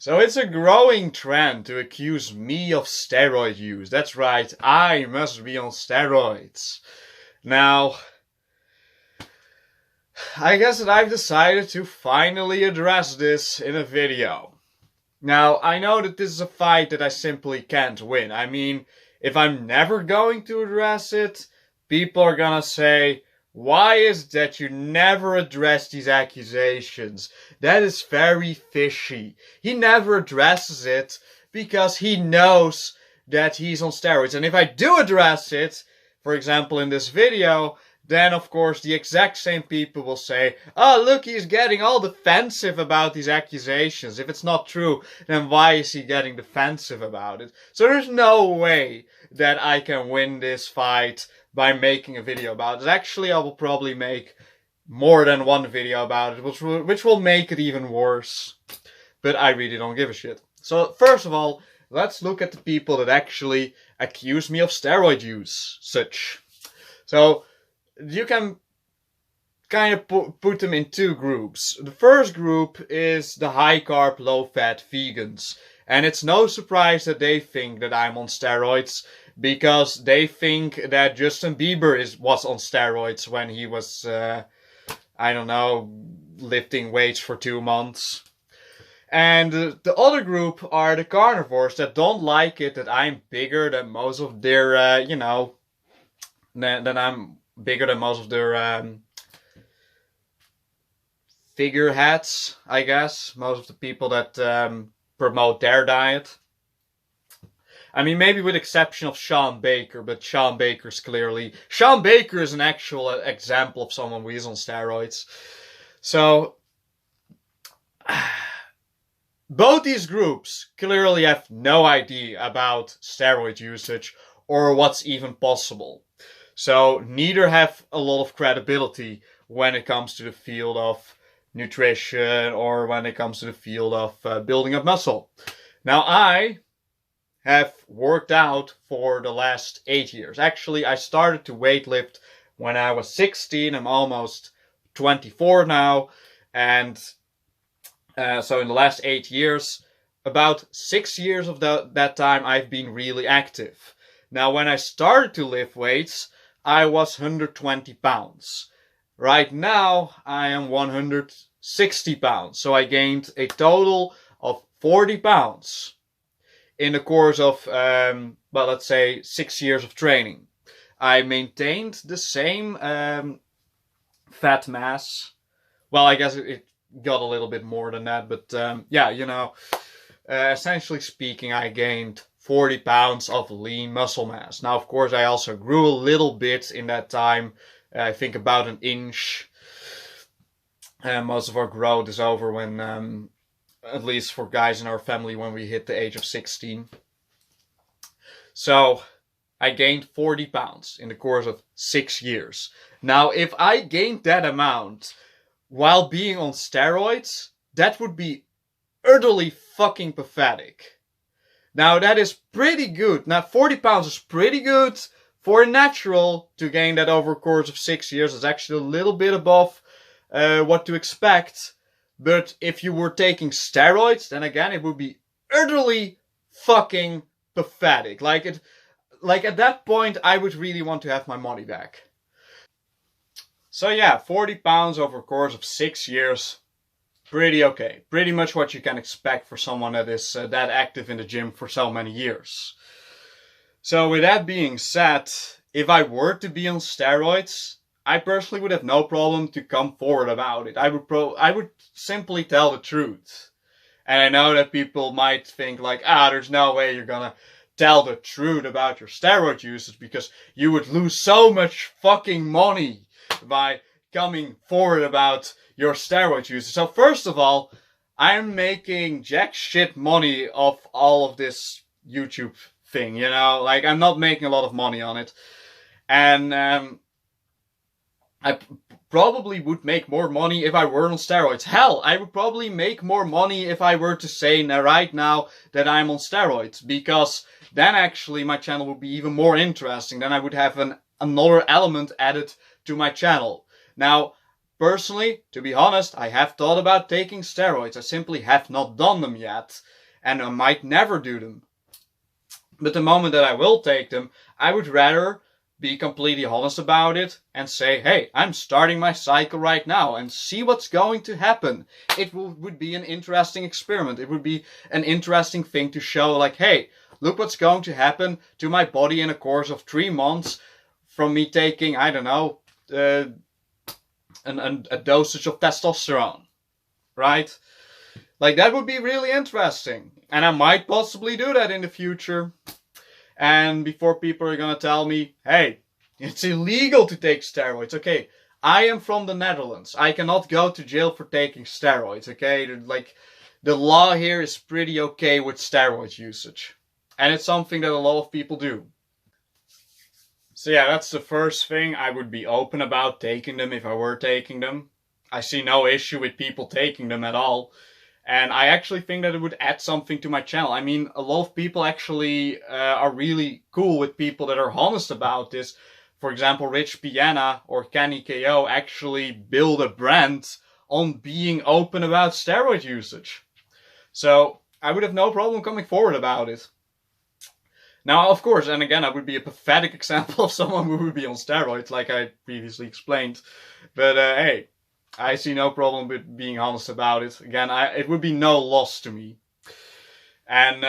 So it's a growing trend to accuse me of steroid use. That's right, I must be on steroids. Now, I guess that I've decided to finally address this in a video. Now, I know that this is a fight that I simply can't win. I mean, if I'm never going to address it, people are gonna say, why is it that you never address these accusations? That is very fishy. He never addresses it because he knows that he's on steroids. And if I do address it, for example in this video, then of course the exact same people will say, oh look, he's getting all defensive about these accusations. If it's not true, then why is he getting defensive about it? So there's no way that I can win this fight by making a video about it. Actually, I will probably make more than one video about it, which will make it even worse. But I really don't give a shit. So first of all, let's look at the people that actually accuse me of steroid use. So you can kind of put them in two groups. The first group is the high carb, low fat vegans. And it's no surprise that they think that I'm on steroids, because they think that Justin Bieber was on steroids when he was, I don't know, lifting weights for 2 months. And the other group are the carnivores that don't like it that I'm bigger than most of their, that I'm bigger than most of their figureheads, I guess. Most of the people that promote their diet. I mean, maybe with exception of Sean Baker, but Sean Baker is an actual example of someone who is on steroids. So, both these groups clearly have no idea about steroid usage or what's even possible. So, neither have a lot of credibility when it comes to the field of nutrition or when it comes to the field of building up muscle. Now, I have worked out for the last 8 years. Actually, I started to weightlift when I was 16. I'm almost 24 now. And so in the last 8 years, about 6 years of that time, I've been really active. Now, when I started to lift weights, I was 120 pounds. Right now, I am 160 pounds. So I gained a total of 40 pounds. In the course of, let's say 6 years of training. I maintained the same fat mass. Well, I guess it got a little bit more than that, but yeah, essentially speaking, I gained 40 pounds of lean muscle mass. Now, of course, I also grew a little bit in that time. I think about an inch. Most of our growth is over when at least for guys in our family, when we hit the age of 16. So, I gained 40 pounds in the course of 6 years. Now, if I gained that amount while being on steroids, that would be utterly fucking pathetic. Now, that is pretty good. Now, 40 pounds is pretty good for a natural to gain that over a course of 6 years. It's actually a little bit above what to expect. But if you were taking steroids, then again, it would be utterly fucking pathetic. Like at that point, I would really want to have my money back. So yeah, 40 pounds over a course of 6 years. Pretty okay. Pretty much what you can expect for someone that is that active in the gym for so many years. So with that being said, if I were to be on steroids, I personally would have no problem to come forward about it. I would simply tell the truth. And I know that people might think like, there's no way you're gonna tell the truth about your steroid usage because you would lose so much fucking money by coming forward about your steroid usage. So first of all, I'm making jack shit money off all of this YouTube thing, like I'm not making a lot of money on it. And, I probably would make more money if I were on steroids. Hell, I would probably make more money if I were to say right now that I'm on steroids. Because then actually my channel would be even more interesting. Then I would have another element added to my channel. Now, personally, to be honest, I have thought about taking steroids. I simply have not done them yet, and I might never do them. But the moment that I will take them, I would rather be completely honest about it and say, hey, I'm starting my cycle right now and see what's going to happen. It would be an interesting experiment. It would be an interesting thing to show, like, hey, look what's going to happen to my body in a course of 3 months from me taking, I don't know, a dosage of testosterone, right? Like, that would be really interesting. And I might possibly do that in the future. And before people are gonna tell me, hey, it's illegal to take steroids. Okay, I am from the Netherlands. I cannot go to jail for taking steroids, okay? Like, the law here is pretty okay with steroid usage. And it's something that a lot of people do. So yeah, that's the first thing. I would be open about taking them if I were taking them. I see no issue with people taking them at all. And I actually think that it would add something to my channel. I mean, a lot of people actually are really cool with people that are honest about this. For example, Rich Piana or Kenny KO actually build a brand on being open about steroid usage. So I would have no problem coming forward about it. Now, of course, and again, I would be a pathetic example of someone who would be on steroids, like I previously explained. But hey, I see no problem with being honest about it. Again, it would be no loss to me. And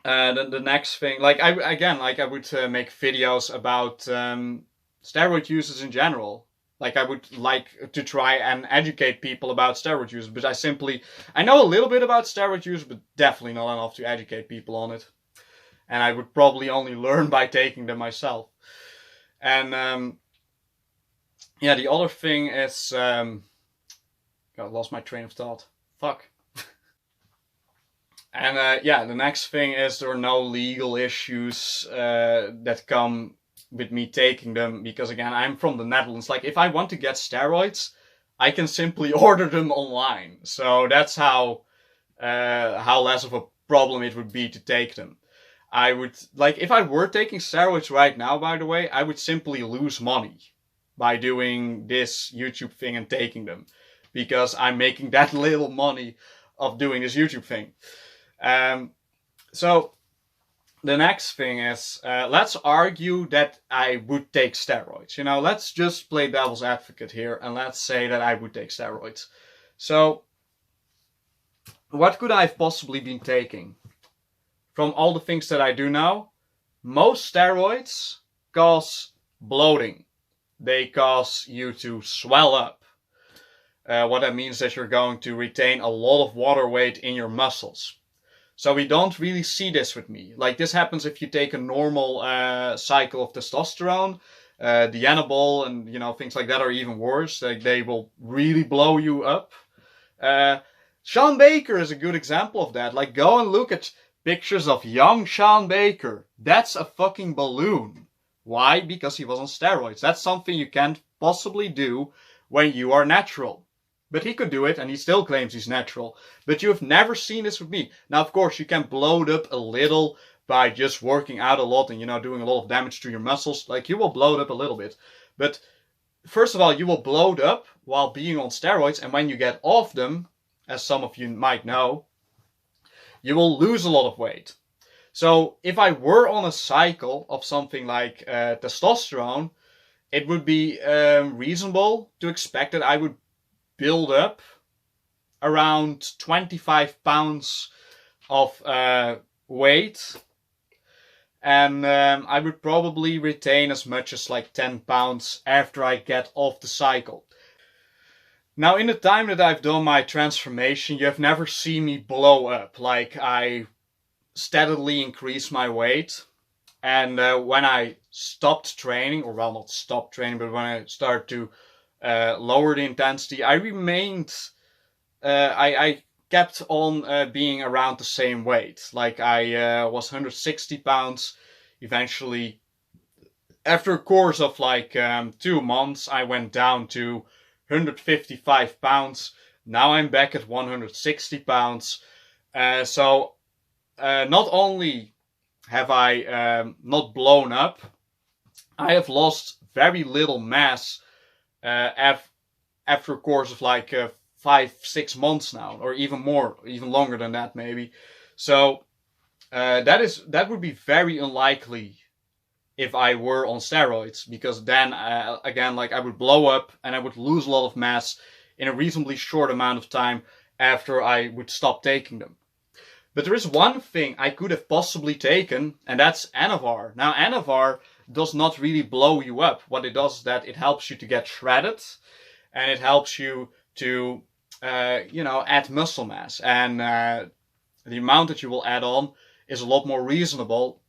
the next thing, like I would make videos about steroid users in general. Like, I would like to try and educate people about steroid use, but I know a little bit about steroid use, but definitely not enough to educate people on it. And I would probably only learn by taking them myself. And yeah, the other thing is, God, I lost my train of thought. Fuck. And yeah, the next thing is there are no legal issues that come with me taking them, because again, I'm from the Netherlands. Like, if I want to get steroids, I can simply order them online. So that's how less of a problem it would be to take them. I would, like, if I were taking steroids right now, by the way, I would simply lose money by doing this YouTube thing and taking them, because I'm making that little money of doing this YouTube thing. So the next thing is, let's argue that I would take steroids. You know, let's just play devil's advocate here and let's say that I would take steroids. So what could I have possibly been taking? From all the things that I do know, most steroids cause bloating. They cause you to swell up. What that means is that you're going to retain a lot of water weight in your muscles. So we don't really see this with me. Like, this happens if you take a normal cycle of testosterone. The anabol and, you know, things like that are even worse. They will really blow you up. Sean Baker is a good example of that. Like, go and look at pictures of young Sean Baker. That's a fucking balloon. Why? Because he was on steroids. That's something you can't possibly do when you are natural. But he could do it, and he still claims he's natural. But you have never seen this with me. Now, of course, you can bloat up a little by just working out a lot and, you know, doing a lot of damage to your muscles. Like, you will bloat up a little bit. But first of all, you will bloat up while being on steroids. And when you get off them, as some of you might know, you will lose a lot of weight. So if I were on a cycle of something like testosterone, it would be reasonable to expect that I would build up around 25 pounds of weight. And I would probably retain as much as like 10 pounds after I get off the cycle. Now, in the time that I've done my transformation, you have never seen me blow up. Like, I steadily increase my weight. And when I stopped training, or well, not stopped training, but when I started to lower the intensity, I remained, I kept on being around the same weight. Like, I was 160 pounds. Eventually, after a course of like 2 months, I went down to 155 pounds. Now I'm back at 160 pounds. So not only have I not blown up, I have lost very little mass after a course of like 5-6 months now, or even more, even longer than that maybe. So that would be very unlikely if I were on steroids, because then again, like, I would blow up and I would lose a lot of mass in a reasonably short amount of time after I would stop taking them. But there is one thing I could have possibly taken, and that's Anavar. Now, Anavar does not really blow you up. What it does is that it helps you to get shredded, and it helps you to, add muscle mass. And the amount that you will add on is a lot more reasonable.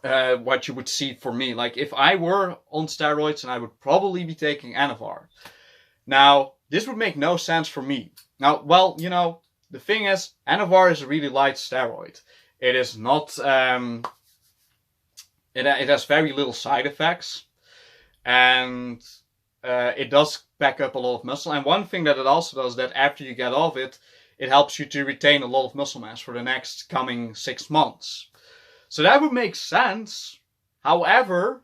What you would see for me. Like, if I were on steroids, and I would probably be taking Anavar. Now, this would make no sense for me. Now, well, the thing is, Anavar is a really light steroid. It is not, it has very little side effects. And it does back up a lot of muscle. And one thing that it also does is that after you get off it, it helps you to retain a lot of muscle mass for the next coming 6 months. So that would make sense. However,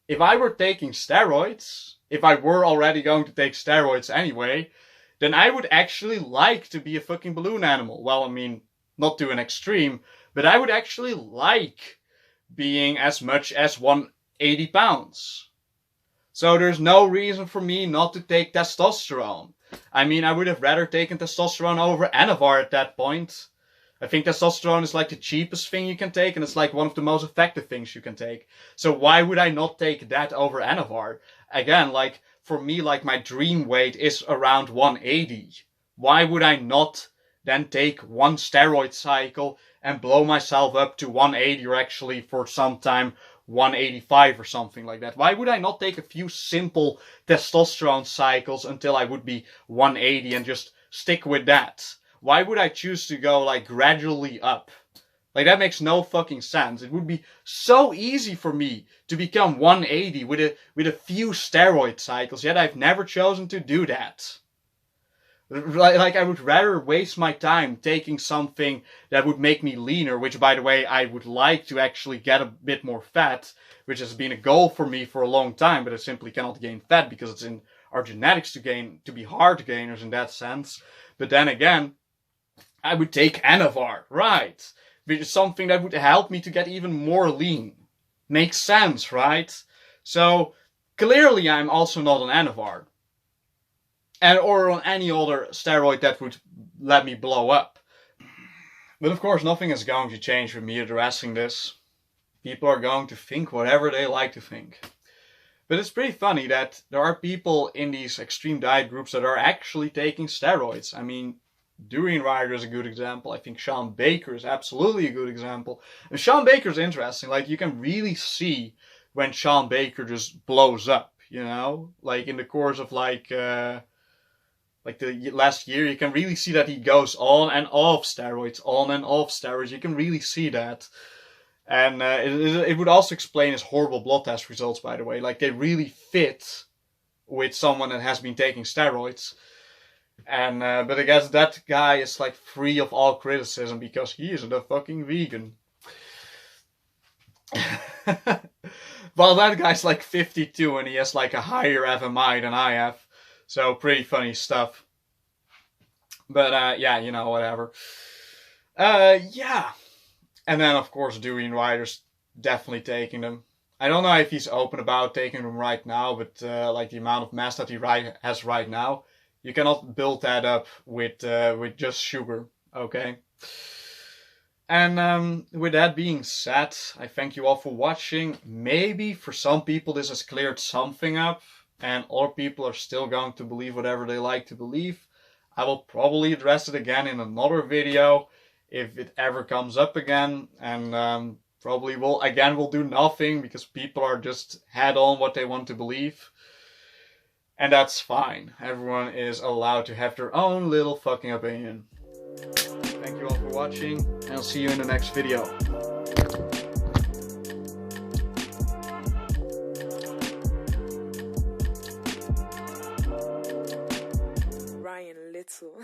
if I were taking steroids, if I were already going to take steroids anyway, then I would actually like to be a fucking balloon animal. Well, I mean, not to an extreme, but I would actually like being as much as 180 pounds. So there's no reason for me not to take testosterone. I mean, I would have rather taken testosterone over Anavar at that point. I think testosterone is like the cheapest thing you can take, and it's like one of the most effective things you can take. So why would I not take that over Anavar? Again, like, for me, like, my dream weight is around 180. Why would I not then take one steroid cycle and blow myself up to 180, or actually for some time 185 or something like that? Why would I not take a few simple testosterone cycles until I would be 180 and just stick with that? Why would I choose to go, like, gradually up? Like, that makes no fucking sense. It would be so easy for me to become 180 with a few steroid cycles, yet I've never chosen to do that. Like, I would rather waste my time taking something that would make me leaner, which, by the way, I would like to actually get a bit more fat, which has been a goal for me for a long time, but I simply cannot gain fat because it's in our genetics to be hard gainers in that sense. But then again, I would take Anavar, right? Which is something that would help me to get even more lean. Makes sense, right? So, clearly I'm also not on Anavar. Or on any other steroid that would let me blow up. But of course, nothing is going to change with me addressing this. People are going to think whatever they like to think. But it's pretty funny that there are people in these extreme diet groups that are actually taking steroids. I mean, Durian Rider is a good example. I think Sean Baker is absolutely a good example. And Sean Baker is interesting. Like, you can really see when Sean Baker just blows up, Like, in the course of, like the last year, you can really see that he goes on and off steroids, You can really see that. And it would also explain his horrible blood test results, by the way. Like, they really fit with someone that has been taking steroids. And, but I guess that guy is, like, free of all criticism because he isn't a fucking vegan. Well, that guy's, like, 52 and he has, like, a higher FMI than I have. So, pretty funny stuff. But, yeah, whatever. Yeah. And then, of course, Durian Rider's definitely taking them. I don't know if he's open about taking them right now, but, like, the amount of mass that he has right now, you cannot build that up with just sugar, okay? And with that being said, I thank you all for watching. Maybe for some people this has cleared something up, and other people are still going to believe whatever they like to believe. I will probably address it again in another video if it ever comes up again, and probably will do nothing because people are just head on what they want to believe. And that's fine. Everyone is allowed to have their own little fucking opinion. Thank you all for watching, and I'll see you in the next video. Ryan Little.